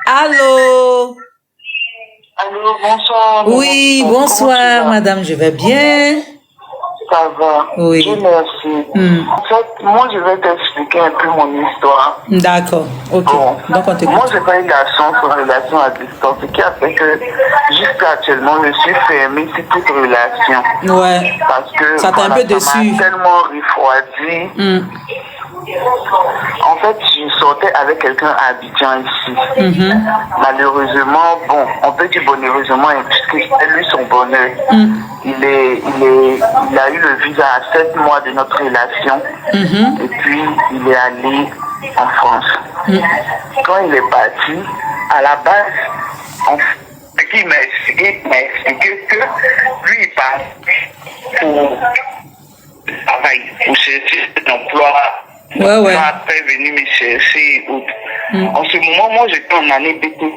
Allô? Allô, bonsoir. Oui, bonsoir, madame, je vais bien. Ça va. Oui. Dieu merci. En fait, moi, je vais t'expliquer un peu mon histoire. D'accord, ok. Bon. Donc, on t'écoute. Moi, j'ai pas eu la chance en relation à distance, ce qui a fait que jusqu'à actuellement, je suis fermée sur toute relation. Ouais. Parce que Ça t'a un peu déçu. Ça m'a tellement refroidi. En fait, je sortais avec quelqu'un à Abidjan ici. Malheureusement, bon, on peut dire bonheureusement, puisque c'était lui son bonheur. Il a eu le visa à 7 mois de notre relation. Et puis, il est allé en France. Quand il est parti, à la base, il m'a expliqué que lui, il part pour travail, pour chercher un emploi. Ouais. Après venir me chercher. En ce moment, moi, j'étais en année d'été.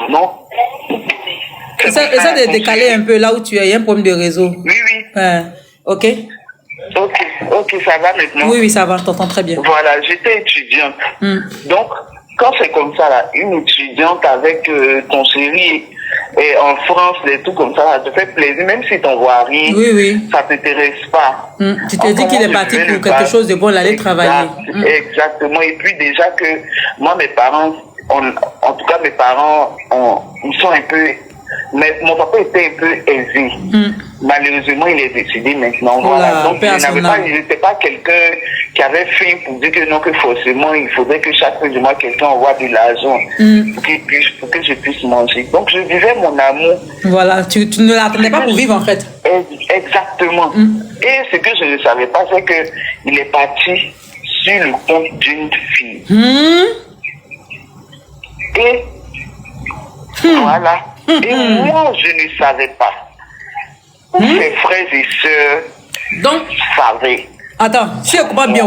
Non. Essaie de décaler un peu là où tu es. Il y a un problème de réseau. Oui. Ok. Ok, ça va maintenant. Oui, ça va, je t'entends très bien. Voilà, j'étais étudiante. Donc, quand c'est comme ça, là, une étudiante avec ton chéri et en France, des trucs comme ça te fait plaisir, même si t'en vois rien, ça t'intéresse pas. Tu te dis qu'il est parti pour quelque chose de bon, il allait travailler. Exactement. Et puis déjà que moi, mes parents, en tout cas mes parents, ils sont un peu... Mais mon papa était un peu aisé. Malheureusement, il est décédé maintenant. Voilà. Donc, il n'était pas quelqu'un qui avait faim pour dire que non, que forcément, il faudrait que chaque fin du mois, quelqu'un envoie de l'argent pour que je puisse manger. Donc, je vivais mon amour. Voilà, tu ne l'attendais pas pour vivre, en fait. Exactement. Et ce que je ne savais pas, c'est qu'il est parti sur le compte d'une fille. Et voilà. Et moi, je ne savais pas. Mes frères et sœurs savaient. Attends, si je comprends bien,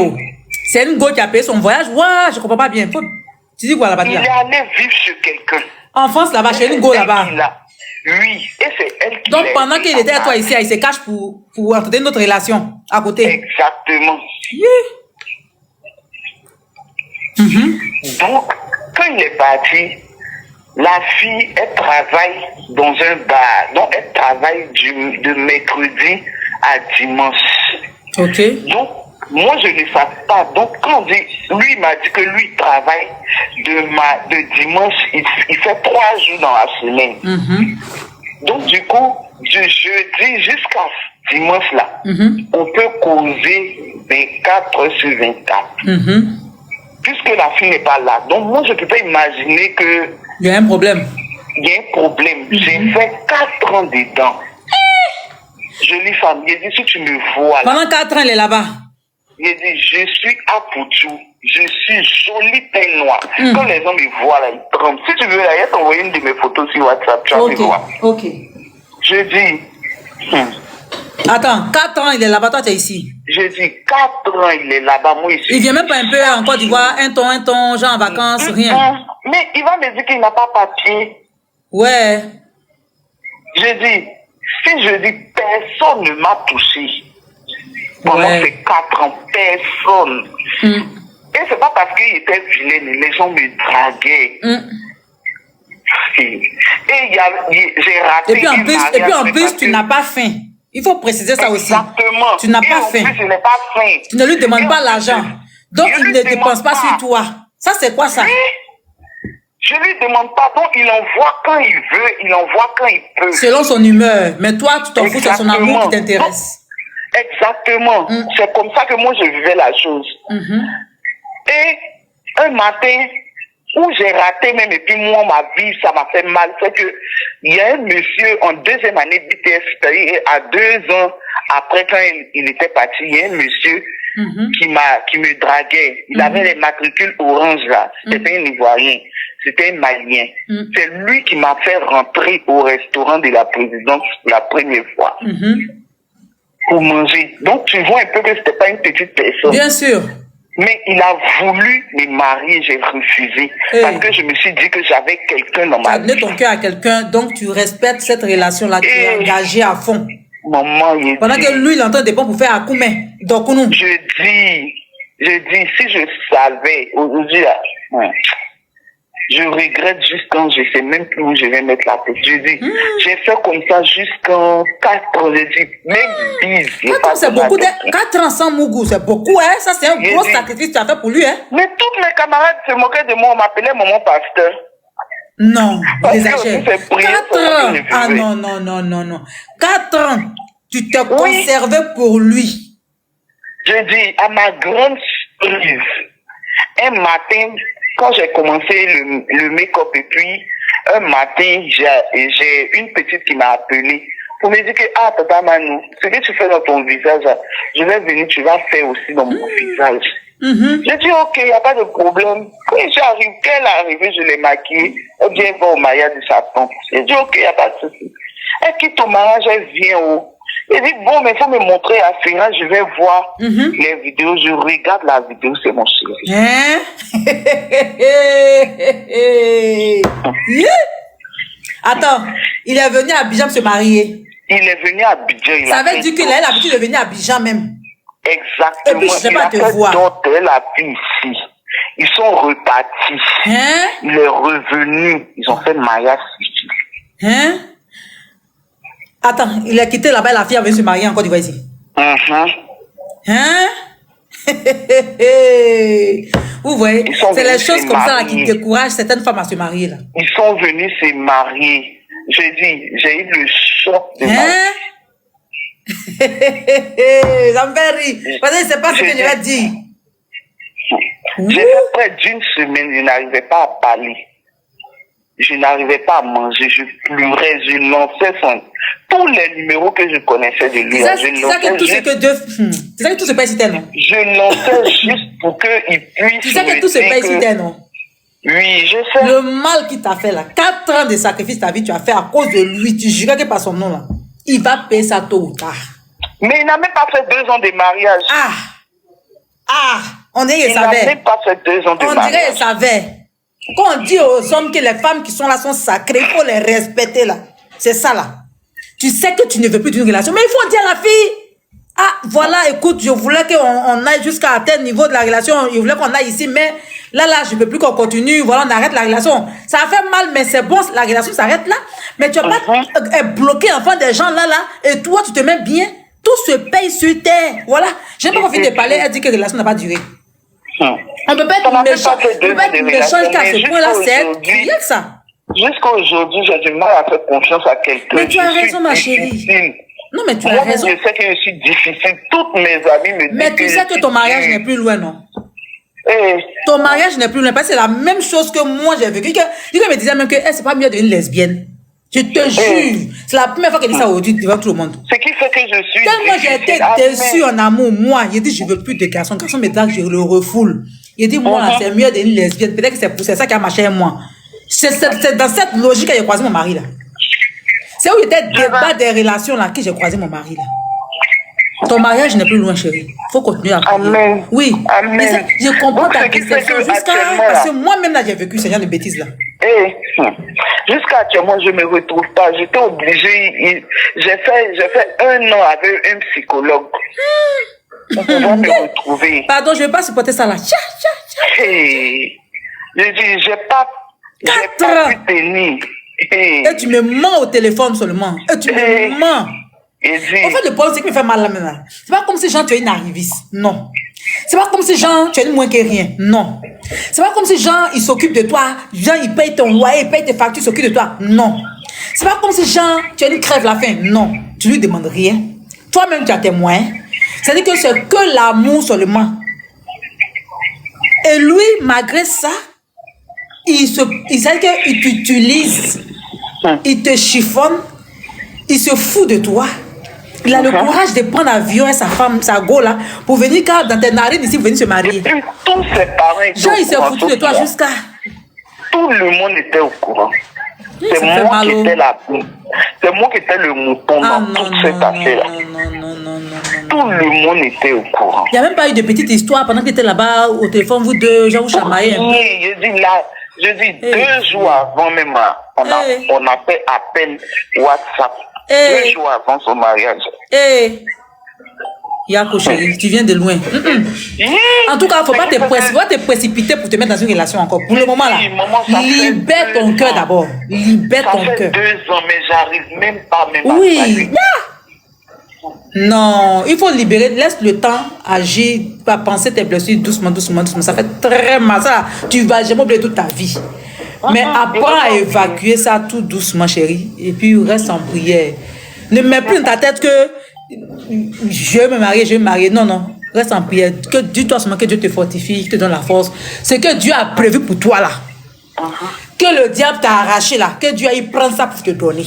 c'est une go qui a payé son voyage. Ouais, je comprends pas bien. Tu dis quoi là-bas? Il est allé vivre chez quelqu'un. En France, là-bas, chez une go là-bas. Oui, et c'est elle qui. Donc pendant qu'il était à toi ici, il se cache pour entretenir notre relation à côté. Exactement. Donc, quand il est parti, la fille, elle travaille dans un bar. Donc, elle travaille de mercredi à dimanche. Ok. Donc, moi, je ne savais pas. Donc, quand lui, il m'a dit que lui, il travaille de dimanche, il fait 3 jours dans la semaine. Donc, du coup, de jeudi jusqu'à dimanche, là, on peut causer 24 heures sur 24. Puisque la fille n'est pas là. Donc, moi, je ne peux pas imaginer que... Il y a un problème. Il y a un problème. J'ai fait 4 ans dedans. Jolie femme. Il dit, si tu me vois là... Pendant 4 ans, elle est là-bas. Il dit, je suis à Poutou. Je suis jolie teint noir. Quand les gens me voient là, ils tremblent. Si tu veux, là, il y a t'envoyer une de mes photos sur WhatsApp. Tu vas me voir. Ok. Je dis... Attends, 4 ans, il est là-bas, toi, tu es ici. Je dis, 4 ans, il est là-bas, moi ici. Il vient même pas un peu en Côte d'Ivoire, un ton, genre en vacances, rien. Mais il va me dire qu'il n'a pas papier. Ouais. Je dis, si je dis, personne ne m'a touché. Pendant ces 4 ans, personne. Et c'est pas parce qu'il était vilain, les gens me draguaient. Et j'ai raté. Et puis en plus, tu n'as pas faim. Il faut préciser ça aussi. Exactement. Tu n'as pas faim. Je n'ai pas faim. Tu ne lui demandes pas l'argent. Donc, il ne dépense pas sur toi. Ça, c'est quoi ça? Je ne lui demande pas. Donc, il envoie quand il veut, il envoie quand il peut. Selon son humeur. Mais toi, tu t'en fous, c'est son amour qui t'intéresse. Exactement. C'est comme ça que moi, je vivais la chose. Et un matin, où j'ai raté même, et puis moi, ma vie, ça m'a fait mal, c'est que il y a un monsieur en 2e année d'ITS, et à 2 ans après, quand il était parti, il y a un monsieur qui me draguait. Il avait les matricules orange là. C'était un Ivoirien. C'était un Malien. C'est lui qui m'a fait rentrer au restaurant de la présidence la première fois. Pour manger. Donc, tu vois un peu que c'était pas une petite personne. Bien sûr. Mais il a voulu me marier, j'ai refusé. Parce que je me suis dit que j'avais quelqu'un dans ma vie. Tu as donné ton cœur à quelqu'un, donc tu respectes cette relation-là, tu es engagé à fond. Maman, il pendant que lui, il entend des pompes pour faire Akoumé. Donc, nous. Je dis, si je savais, aujourd'hui, là, Je regrette juste quand je sais même plus où je vais mettre la tête. Je dis, j'ai fait comme ça jusqu'en 4 ans. Je dis, même 10. 4 ans, c'est beaucoup. 4 ans sans Mougou, c'est beaucoup, hein. Ça, c'est un gros sacrifice que tu as fait pour lui, hein. Mais toutes mes camarades se moquaient de moi. On m'appelait maman pasteur. Non, j'exagère. 4 ans. Ah non, non, non, non, non. 4 ans, tu t'es conservé pour lui. Je dis, à ma grande surprise, un matin, quand j'ai commencé le make-up et puis, un matin, j'ai une petite qui m'a appelé pour me dire que, ah, Tata Manu, ce que tu fais dans ton visage, je vais venir, tu vas faire aussi dans mon visage. J'ai dit, ok, il n'y a pas de problème. Quand j'arrive, qu'elle est arrivée, je l'ai maquillée, elle vient voir au mariage de sa tante. J'ai dit, ok, il n'y a pas de souci. Elle quitte au mariage, elle vient où? Il dit, bon, mais il faut me montrer à Sénat, je vais voir les vidéos, je regarde la vidéo, c'est mon chéri. Hein? Attends, il est venu à Abidjan se marier. Il est venu à Abidjan. Ça veut dire qu'il a l'habitude de venir à Abidjan même. Exactement. Et puis, je sais pas te voir. Elle a vu ici. Ils sont repartis. Hein? Il est revenu. Ils ont fait le mariage civil. Hein? Attends, il a quitté là-bas, la fille avait se marier en Côte d'Ivoire ici. Hein? Vous voyez, c'est les choses comme ça là, qui découragent certaines femmes à se marier là. Ils sont venus se marier. J'ai dit, j'ai eu le choc de hein? Ça me fait rire. Parce que c'est pas ce que je vais dire. J'ai fait près d'une semaine, je n'arrivais pas à parler. Je n'arrivais pas à manger, je pleurais, je lançais tous les numéros que je connaissais de lui. C'est ça que tout ce que Dieu... C'est ça que tout se passe ici, non? Je lançais juste pour qu'il puisse... C'est ça que tout se passe ici, non? Oui, je sais. Le mal qu'il t'a fait là, 4 ans de sacrifice ta vie, tu as fait à cause de lui, tu jurais que par son nom là, il va payer ça tôt ou tard. Mais il n'a même pas fait 2 ans de mariage. On dirait qu'il savait. Il n'a même pas fait 2 ans de mariage. On dirait qu'il savait. Quand on dit aux hommes que les femmes qui sont là sont sacrées, il faut les respecter là. C'est ça là. Tu sais que tu ne veux plus d'une relation, mais il faut dire à la fille, ah voilà, écoute, je voulais qu'on aille jusqu'à un tel niveau de la relation, je voulais qu'on aille ici, mais là, je ne peux plus qu'on continue, voilà, on arrête la relation. Ça a fait mal, mais c'est bon, la relation s'arrête là. Mais tu vas pas bloquer l'enfant des gens là, et toi, tu te mets bien. Tout se paye sur terre. Voilà. J'ai pas envie de parler, elle dit que la relation n'a pas duré. On ne peut pas être méchant. On peut pas être méchant jusqu'à ce point-là, c'est rien que ça. Jusqu'à aujourd'hui, j'ai du mal à faire confiance à quelqu'un. Mais tu as raison, ma chérie. Non, mais tu as raison. Je sais que je suis difficile. Toutes mes amies me disent. Mais tu sais que ton mariage n'est plus loin, non? Ton mariage n'est plus loin. Parce que c'est la même chose que moi j'ai vécu. Il me disait même que c'est pas mieux d'une lesbienne. Je te jure. C'est la première fois qu'elle dit ça aujourd'hui devant tout le monde. Ce qui fait que je suis. Tellement j'ai été déçue en amour, moi. Il dit, je veux plus de garçons. Garçon me drague, je le refoule. Il dit, moi, c'est mieux d'une lesbienne. Peut-être que c'est ça qui a marché avec moi. C'est dans cette logique que j'ai croisé mon mari là. C'est où il était débat des relations là que j'ai croisé mon mari là. Ton mariage n'est plus loin, chérie. Faut continuer à prier. Amen. Oui. Amen. Je comprends ta déception parce que moi-même là j'ai vécu ce genre de bêtises là. Jusqu'à actuellement, je ne me retrouve pas. J'étais obligée. J'ai fait 1 an avec un psychologue. Pour pouvoir me retrouver. Pardon, je ne vais pas supporter ça là. Je dis, j'ai pas pu tenir. Et tu me mens au téléphone seulement. Et tu me mens. En fait, le problème, c'est qu'il me fait mal là maintenant. C'est pas comme si genre tu es une arriviste. Non. C'est pas comme si genre tu es moins que rien. Non. C'est pas comme si genre il s'occupe de toi. Genre il paye ton loyer, il paye tes factures, il s'occupe de toi. Non. C'est pas comme si genre tu as une crève la faim. Non. Tu lui demandes rien. Toi-même tu as tes moyens. C'est-à-dire que c'est que l'amour seulement. Et lui, malgré ça, il sait qu'il t'utilise. Il te chiffonne. Il se fout de toi. Il a le courage de prendre l'avion et sa femme, sa go là, pour venir dans tes narines ici, pour venir se marier. Tous ses parents. Genre, il s'est foutu de toi jusqu'à. Tout le monde était au courant. C'est moi qui étais la boue. C'est moi qui étais le mouton dans toute cette affaire. Non. Tout le monde était au courant. Il n'y a même pas eu de petite histoire pendant que tu étais là-bas au téléphone, vous deux, genre vous chamaillez un peu. Oui, je dis 2 jours avant même, on a fait à peine WhatsApp. 2 jours avant son mariage. Yako chérie, tu viens de loin. En tout cas, faut pas te précipiter pour te mettre dans une relation encore. Pour le moment là, libère ton cœur d'abord. Libère ton cœur. Ça fait 2 ans, mais j'arrive même pas Oui. Non, il faut libérer. Laisse le temps agir, pas penser tes blessures doucement, doucement, doucement. Ça fait très mal. Ça, tu vas jamais oublier toute ta vie. Mais apprends à évacuer ça tout doucement, chérie. Et puis reste en prière. Ne mets plus dans ta tête que je vais me marier, je vais me marier. Non, non. Reste en prière. Que dis-toi seulement que Dieu te fortifie, te donne la force. C'est que Dieu a prévu pour toi là. Que le diable t'a arraché là. Que Dieu aille prendre ça pour te donner.